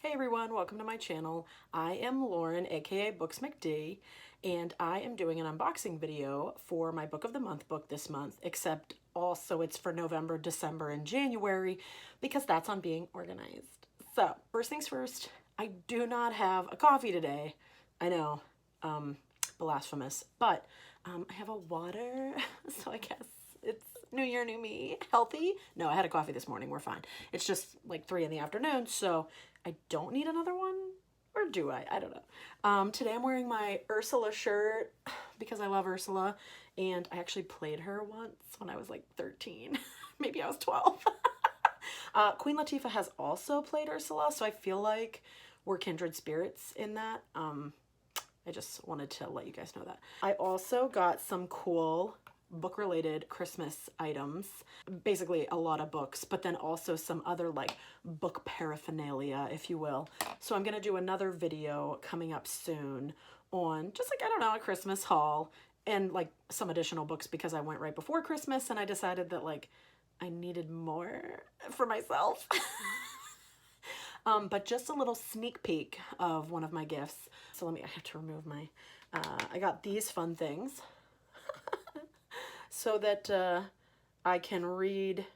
Hey everyone, welcome to my channel. I am Lauren, aka BooksMcD, and I am doing an unboxing video for my Book of the Month book this month, except also it's for November, December, and January because that's on being organized. So, first things first, I do not have a coffee today. I know, blasphemous, but I have a water, so I guess it's New Year, new me, healthy. No, I had a coffee this morning, we're fine. It's just like 3 in the afternoon, so I don't need another one, or do I? I don't know. Today I'm wearing my Ursula shirt because I love Ursula, and I actually played her once when I was like 13. Maybe I was 12. Queen Latifah has also played Ursula, so I feel like we're kindred spirits in that. I just wanted to let you guys know that. I also got some cool book-related Christmas items, basically a lot of books, but then also some other like book paraphernalia, if you will. So I'm gonna do another video coming up soon on just like, I don't know, a Christmas haul and like some additional books because I went right before Christmas and I decided that like I needed more for myself. But just a little sneak peek of one of my gifts. So I have to remove my, I got these fun things so that I can read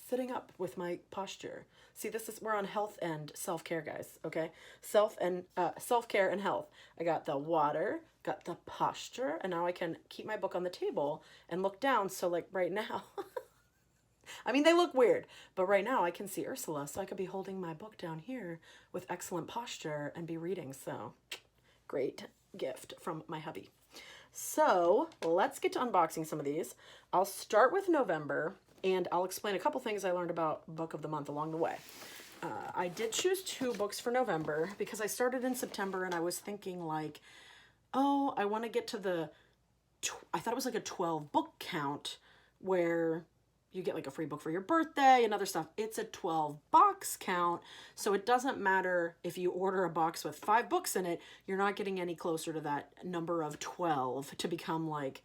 sitting up with my posture. See, we're on health and self-care, guys, okay? Self-care and health. I got the water, got the posture, and now I can keep my book on the table and look down. So like right now, I mean, they look weird, but right now I can see Ursula, so I could be holding my book down here with excellent posture and be reading. So great gift from my hubby. So let's get to unboxing some of these. I'll start with November and I'll explain a couple things I learned about Book of the Month along the way. I did choose 2 books for November because I started in September and I was thinking like, oh, I want to get to I thought it was like a 12 book count where you get like a free book for your birthday and other stuff. It's a 12 box count. So it doesn't matter if you order a box with 5 books in it, you're not getting any closer to that number of 12 to become like,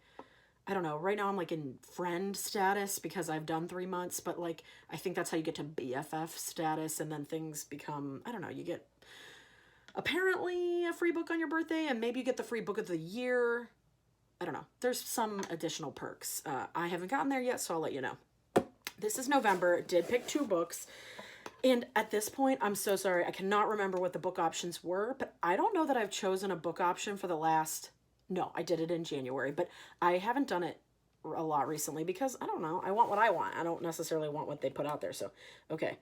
I don't know, right now I'm like in friend status because I've done 3 months, but like, I think that's how you get to BFF status. And then things become, I don't know, you get apparently a free book on your birthday and maybe you get the free book of the year. I don't know. There's some additional perks. I haven't gotten there yet, so I'll let you know. This is November, did pick 2 books, and at this point, I'm so sorry, I cannot remember what the book options were, but I don't know that I've chosen a book option for the last, no, I did it in January, but I haven't done it a lot recently because, I don't know, I want what I want. I don't necessarily want what they put out there, so, okay.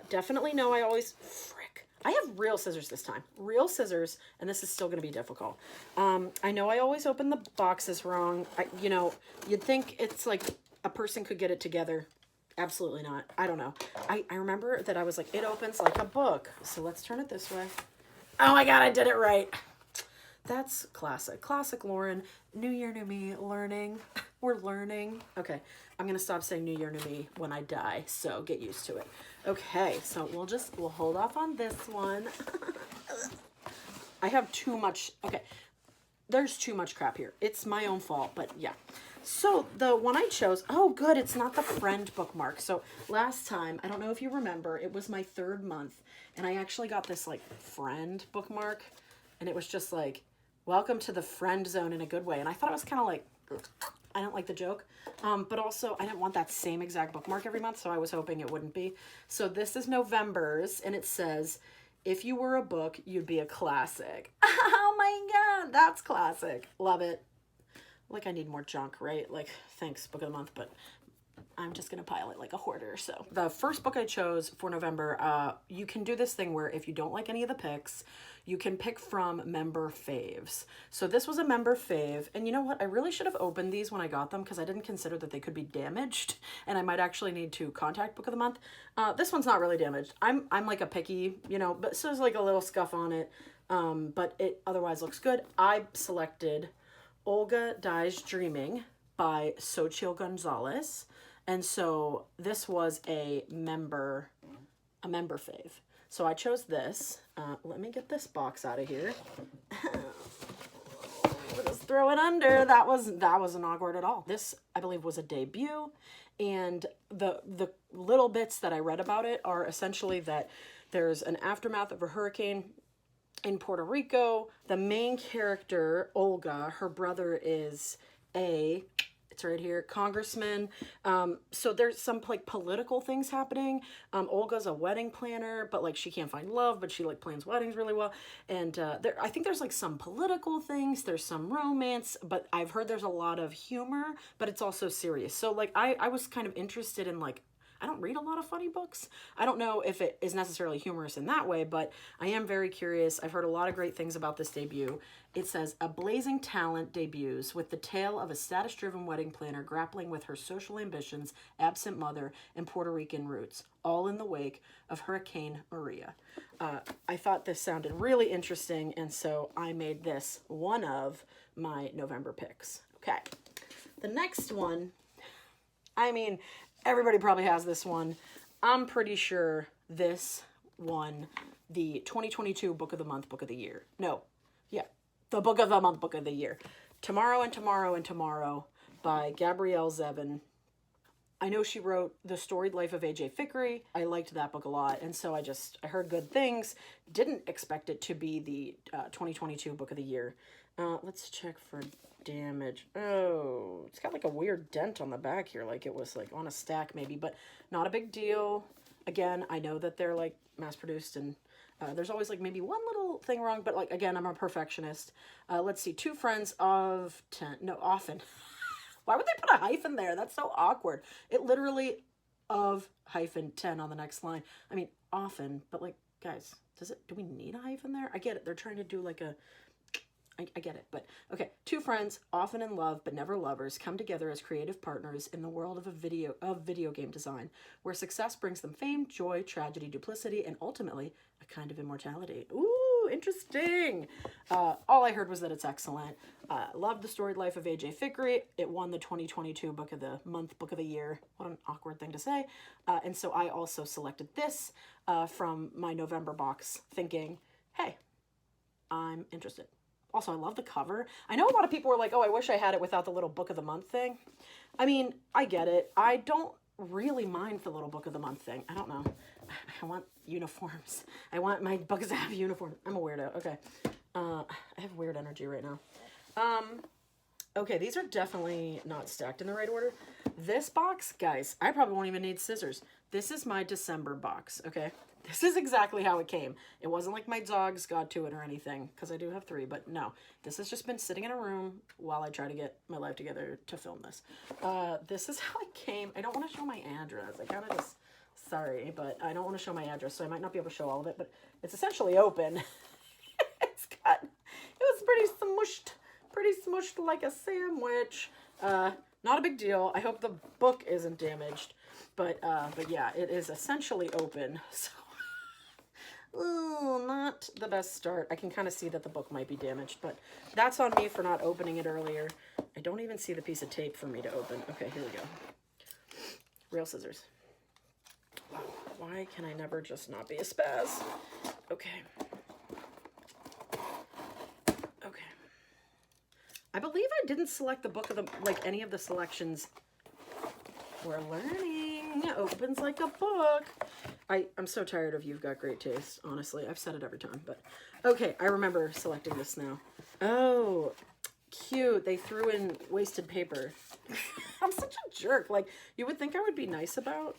Definitely no, frick. I have real scissors this time. Real scissors, and this is still going to be difficult. I know I always open the boxes wrong. You know, you'd think it's like a person could get it together. Absolutely not. I don't know. I remember that I was like, it opens like a book. So let's turn it this way. Oh my God, I did it right. That's classic. Classic Lauren. New year, new me. Learning. We're learning. Okay. I'm going to stop saying new year, new me when I die. So get used to it. Okay. So we'll hold off on this one. I have too much. Okay. There's too much crap here. It's my own fault, but yeah. So the one I chose, oh good, it's not the friend bookmark. So last time, I don't know if you remember, it was my 3rd month and I actually got this like friend bookmark and it was just like, welcome to the friend zone in a good way. And I thought it was kind of like, I don't like the joke, but also I didn't want that same exact bookmark every month. So I was hoping it wouldn't be. So this is November's and it says, if you were a book, you'd be a classic. Oh my God, that's classic. Love it. Like I need more junk, right? Like, thanks, Book of the Month, but I'm just going to pile it like a hoarder. So the first book I chose for November, you can do this thing where if you don't like any of the picks, you can pick from member faves. So this was a member fave. And you know what? I really should have opened these when I got them because I didn't consider that they could be damaged and I might actually need to contact Book of the Month. This one's not really damaged. I'm like a picky, you know, but so there's like a little scuff on it. But it otherwise looks good. I selected Olga Dies Dreaming by Xochitl Gonzalez. And so this was a member fave. So I chose this. Let me get this box out of here. Just throw it under. That wasn't awkward at all. This, I believe, was a debut. And the little bits that I read about it are essentially that There's an aftermath of a hurricane in Puerto Rico. The main character, Olga, her brother is it's right here, congressman. So there's some like political things happening. Olga's a wedding planner, but like she can't find love, but she like plans weddings really well. And I think there's like some political things, there's some romance, but I've heard there's a lot of humor, but it's also serious. So like I was kind of interested in like, I don't read a lot of funny books. I don't know if it is necessarily humorous in that way, but I am very curious. I've heard a lot of great things about this debut. It says, a blazing talent debuts with the tale of a status-driven wedding planner grappling with her social ambitions, absent mother, and Puerto Rican roots, all in the wake of Hurricane Maria. I thought this sounded really interesting, and so I made this one of my November picks. Okay, the next one, I mean, everybody probably has this one. I'm pretty sure this won the 2022 Book of the Month, Book of the Year. No, yeah, the Book of the Month, Book of the Year. Tomorrow and Tomorrow and Tomorrow by Gabrielle Zevin. I know she wrote The Storied Life of A.J. Fickery. I liked that book a lot, and so I heard good things. Didn't expect it to be the 2022 Book of the Year. Let's check for damage. Oh, it's got like a weird dent on the back here, like it was like on a stack maybe, but not a big deal. Again, I know that they're like mass produced and there's always like maybe one little thing wrong, but like again, I'm a perfectionist. Let's see, 2 friends of 10, no, often. Why would they put a hyphen there? That's so awkward. It literally of hyphen 10 on the next line. I mean, often, but like, guys, do we need a hyphen there? I get it. They're trying to do like I get it, but okay. 2 friends, often in love but never lovers, come together as creative partners in the world of video game design, where success brings them fame, joy, tragedy, duplicity, and ultimately a kind of immortality. Ooh, interesting. All I heard was that it's excellent. Loved The Storied Life of A.J. Fickery. It won the 2022 Book of the Month, Book of the Year. What an awkward thing to say. And so I also selected this from my November box, thinking, hey, I'm interested. Also, I love the cover. I know a lot of people were like, oh, I wish I had it without the little Book of the Month thing. I mean, I get it. I don't really mind the little Book of the Month thing. I don't know. I want uniforms. I want my books to have uniform. I'm a weirdo. Okay. I have weird energy right now. Okay, these are definitely not stacked in the right order. This box, guys, I probably won't even need scissors. This is my December box, okay? This is exactly how it came. It wasn't like my dogs got to it or anything, because I do have 3, but no. This has just been sitting in a room while I try to get my life together to film this. This is how it came. I don't want to show my address. I kind of just, sorry, but I don't want to show my address, so I might not be able to show all of it, but it's essentially open. It was pretty smushed like a sandwich. Not a big deal. I hope the book isn't damaged, but yeah, it is essentially open, so ooh, not the best start. I can kind of see that the book might be damaged, but that's on me for not opening it earlier. I don't even see the piece of tape for me to open. Okay, here we go. Real scissors. Wow, why can I never just not be a spaz? Okay. Okay. I believe I didn't select the book of the, like any of the selections. We're learning. Opens like a book. I'm so tired of You've Got Great Taste, honestly. I've said it every time, but okay, I remember selecting this now. Oh, cute. They threw in wasted paper. I'm such a jerk. Like, you would think I would be nice about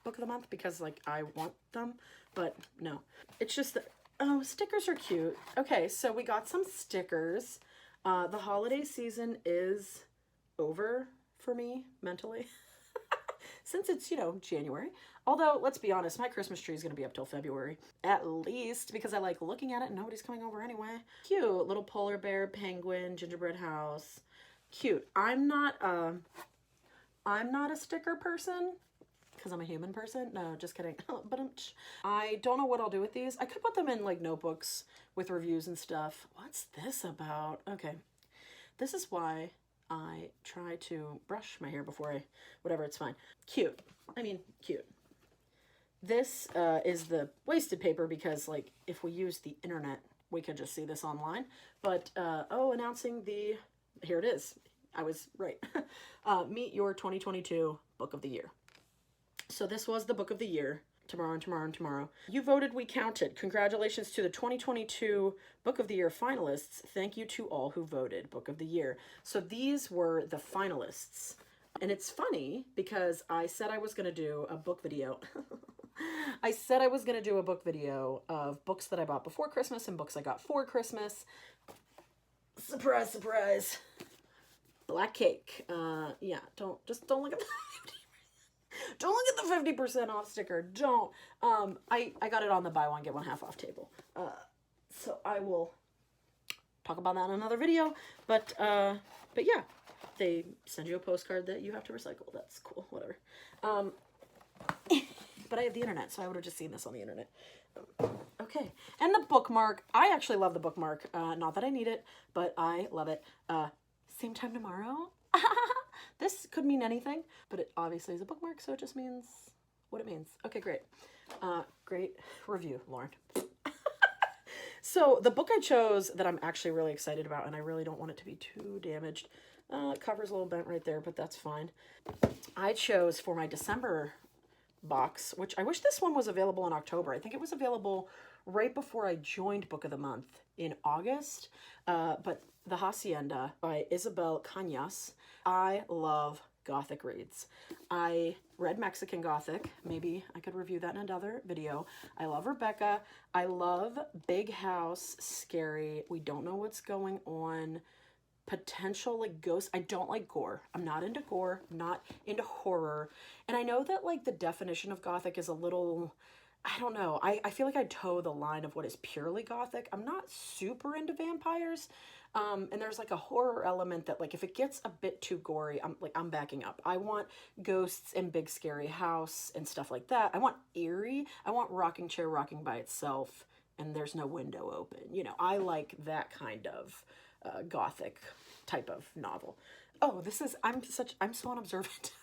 Book of the Month because, like, I want them, but no. It's just that, oh, stickers are cute. Okay, so we got some stickers. The holiday season is over for me mentally since it's, you know, January. Although, let's be honest, my Christmas tree is going to be up till February, at least, because I like looking at it and nobody's coming over anyway. Cute. Little polar bear, penguin, gingerbread house. Cute. I'm not a sticker person because I'm a human person. No, just kidding. But I don't know what I'll do with these. I could put them in like notebooks with reviews and stuff. What's this about? Okay. This is why I try to brush my hair before whatever, it's fine. Cute. I mean, cute. This is the wasted paper because, like, if we use the internet, we could just see this online. But, oh, announcing here it is. I was right. Meet your 2022 Book of the Year. So this was the Book of the Year. tomorrow and tomorrow and tomorrow. You voted, we counted. Congratulations to the 2022 Book of the Year finalists. Thank you to all who voted Book of the Year. So these were the finalists. And it's funny because I said I was going to do a book video. I said I was going to do a book video of books that I bought before Christmas and books I got for Christmas. Surprise, surprise. Black cake. Yeah, don't look at the 50%. Don't look at the 50% off sticker. Don't. I got it on the buy one get one half off table. So I will talk about that in another video. But yeah, they send you a postcard that you have to recycle. That's cool. Whatever. But I have the internet, so I would have just seen this on the internet. Okay, and the bookmark. I actually love the bookmark. Not that I need it, but I love it. Same time tomorrow. This could mean anything, but it obviously is a bookmark, so it just means what it means. Okay, great. Great review, Lauren. So the book I chose that I'm actually really excited about, and I really don't want it to be too damaged. Cover's a little bent right there, but that's fine. I chose for my December box, which I wish this one was available in October. I think it was available right before I joined Book of the Month in August. But The Hacienda by Isabel Cañas. I love Gothic reads. I read Mexican Gothic. Maybe I could review that in another video. I love Rebecca. I love big house, scary. We don't know what's going on. Potential like ghosts. I don't like gore. I'm not into gore. I'm not into horror. And I know that like the definition of Gothic is a little, I don't know. I feel like I toe the line of what is purely Gothic. I'm not super into vampires. And there's like a horror element that like if it gets a bit too gory, I'm backing up. I want ghosts and big scary house and stuff like that. I want eerie. I want rocking chair rocking by itself and there's no window open. You know, I like that kind of Gothic type of novel. Oh, I'm so unobservant.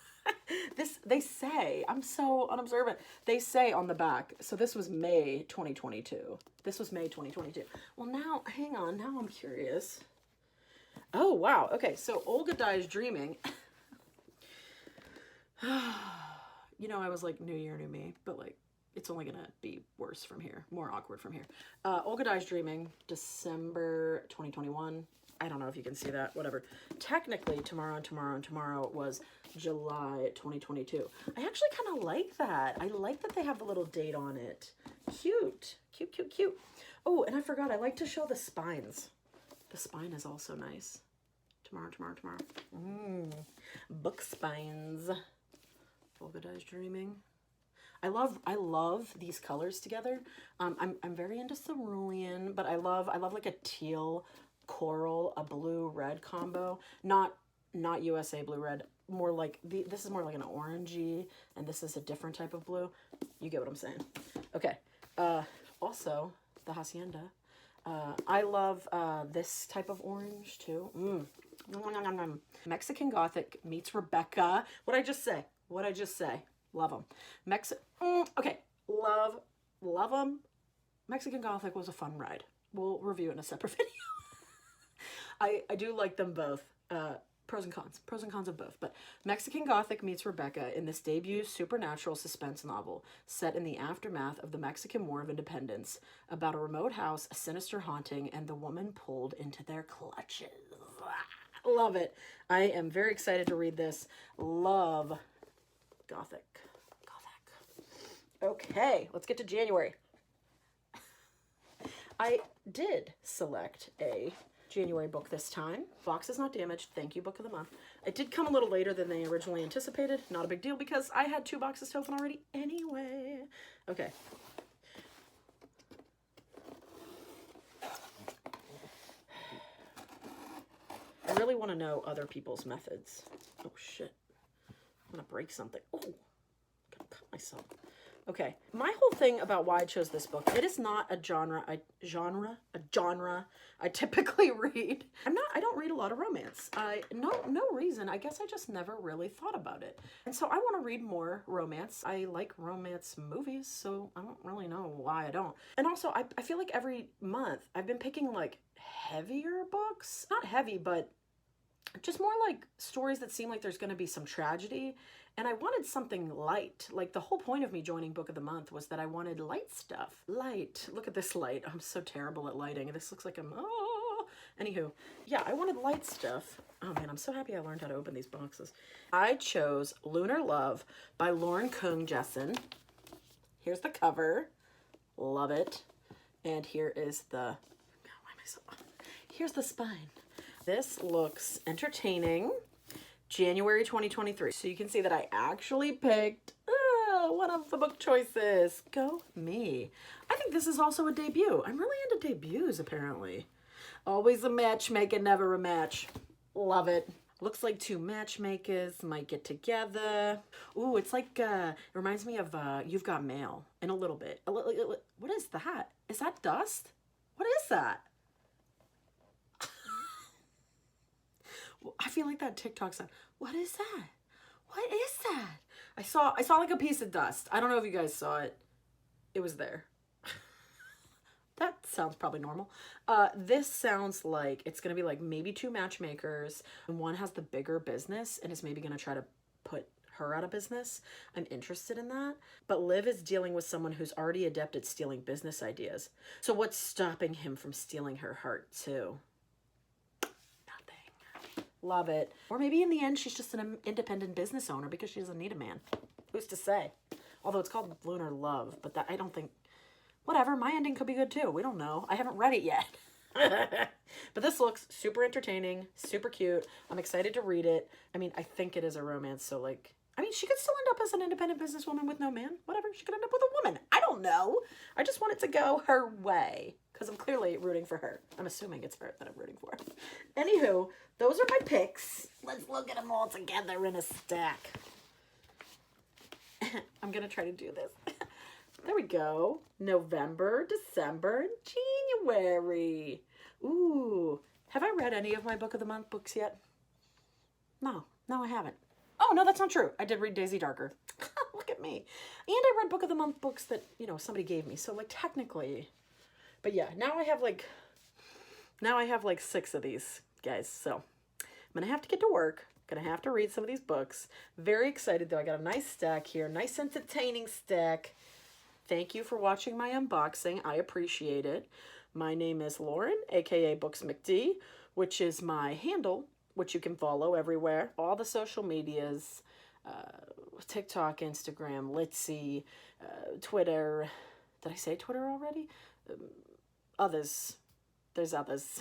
They say, I'm so unobservant. They say on the back, so this was May 2022. This was May 2022. Well, now, hang on, now I'm curious. Oh, wow. Okay, so Olga Dies Dreaming. You know, I was like, new year, new me, but like, it's only gonna be worse from here, more awkward from here. Olga Dies Dreaming, December 2021. I don't know if you can see that, whatever. Technically, tomorrow and tomorrow and tomorrow was July 2022. I actually kind of like that. I like that they have the little date on it. Cute, cute, cute, cute. Oh, and I forgot, I like to show the spines. The spine is also nice. Tomorrow, tomorrow, tomorrow. Book spines. Olga Dies Dreaming. I love these colors together. I'm very into cerulean, but I love like a teal coral, a blue red combo. Not USA blue red. More like this is more like an orangey, and this is a different type of blue. You get what I'm saying? Okay. Also the Hacienda. I love this type of orange too. Mexican Gothic meets Rebecca. What'd I just say? Love them. Okay, love them. Mexican Gothic was a fun ride. We'll review it in a separate video. I do like them both. Pros and cons of both. But Mexican Gothic meets Rebecca in this debut supernatural suspense novel set in the aftermath of the Mexican War of Independence about a remote house, a sinister haunting, and the woman pulled into their clutches. Love it. I am very excited to read this. Love Gothic. Okay, let's get to January. I did select a January book this time. Box is not damaged. Thank you, Book of the Month. It did come a little later than they originally anticipated. Not a big deal because I had 2 boxes to open already anyway. Okay. I really want to know other people's methods. Oh, shit. I'm going to break something. Oh, I'm going to cut myself. Okay, my whole thing about why I chose this book, it is not a genre I typically read. I don't read a lot of romance. No reason. I guess I just never really thought about it. And so I want to read more romance. I like romance movies, so I don't really know why I don't. And also, I feel like every month I've been picking like heavier books. Not heavy, but just more like stories that seem like there's going to be some tragedy. And I wanted something light. Like the whole point of me joining Book of the Month was that I wanted light stuff. Light. Look at this light. I'm so terrible at lighting. This looks like I'm, oh. Anywho, yeah, I wanted light stuff. Oh man, I'm so happy I learned how to open these boxes. I chose Lunar Love by Lauren Kung Jessen. Here's the cover. Love it. And here is the, why am I so, here's the spine. This looks entertaining. January 2023. So you can see that I actually picked one of the book choices. Go me. I think this is also a debut. I'm really into debuts, apparently. Always a matchmaker, never a match. Love it. Looks like two matchmakers might get together. Ooh, it's like, it reminds me of You've Got Mail in a little bit. What is that? Is that dust? What is that? I feel like that TikTok sound. What is that? What is that? I saw like a piece of dust. I don't know if you guys saw it. It was there. That sounds probably normal. This sounds like it's gonna be like maybe two matchmakers, and one has the bigger business and is maybe gonna try to put her out of business. I'm interested in that. But Liv is dealing with someone who's already adept at stealing business ideas. So what's stopping him from stealing her heart too? Nothing. Love it. Or maybe in the end she's just an independent business owner because she doesn't need a man. Who's to say? Although it's called Lunar Love, but that I don't think. Whatever, my ending could be good too. We don't know. I haven't read it yet. But this looks super entertaining, super cute. I'm excited to read it. I mean, I think it is a romance, so like, I mean, she could still end up as an independent businesswoman with no man. Whatever, she could end up with a woman. I don't know. I just want it to go her way because I'm clearly rooting for her. I'm assuming it's her that I'm rooting for. Anywho, those are my picks. Let's look at them all together in a stack. I'm going to try to do this. There we go. November, December, and January. Ooh. Have I read any of my Book of the Month books yet? No, I haven't. Oh, no, that's not true. I did read Daisy Darker. Look at me. And I read Book of the Month books that, you know, somebody gave me. So, like, technically. But yeah, now I have like 6 of these, guys. So, I'm going to have to get to work. Gonna have to read some of these books. Very excited, though. I got a nice stack here. Nice, entertaining stack. Thank you for watching my unboxing. I appreciate it. My name is Lauren, aka BooksMcD, which is my handle, which you can follow everywhere. All the social medias, TikTok, Instagram, Litzy, Twitter. Did I say Twitter already? Others. There's others.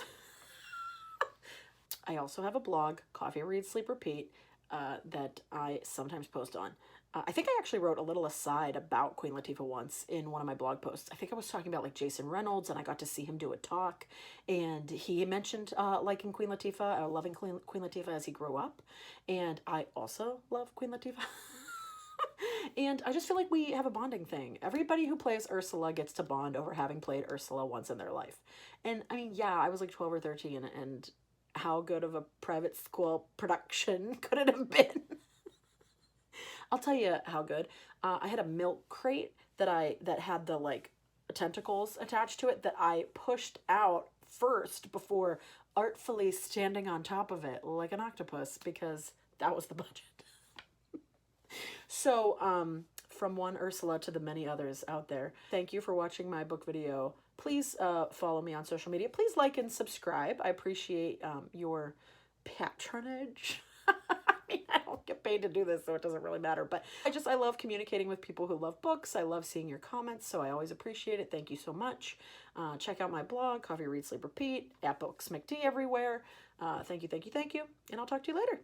I also have a blog, Coffee, Read, Sleep, Repeat, that I sometimes post on. I think I actually wrote a little aside about Queen Latifah once in one of my blog posts. I think I was talking about like Jason Reynolds, and I got to see him do a talk, and he mentioned liking Queen Latifah, loving Queen Latifah as he grew up, and I also love Queen Latifah. And I just feel like we have a bonding thing. Everybody who plays Ursula gets to bond over having played Ursula once in their life. And I mean, yeah, I was like 12 or 13, and how good of a private school production could it have been? I'll tell you how good. I had a milk crate that had the like tentacles attached to it that I pushed out first before artfully standing on top of it like an octopus because that was the budget. So, from one Ursula to the many others out there, thank you for watching my book video. Please follow me on social media. Please like and subscribe. I appreciate your patronage. I mean, I don't get paid to do this, so it doesn't really matter. But I love communicating with people who love books. I love seeing your comments, so I always appreciate it. Thank you so much. Check out my blog, Coffee, Read, Sleep, Repeat, at BooksMcD everywhere. Thank you, and I'll talk to you later.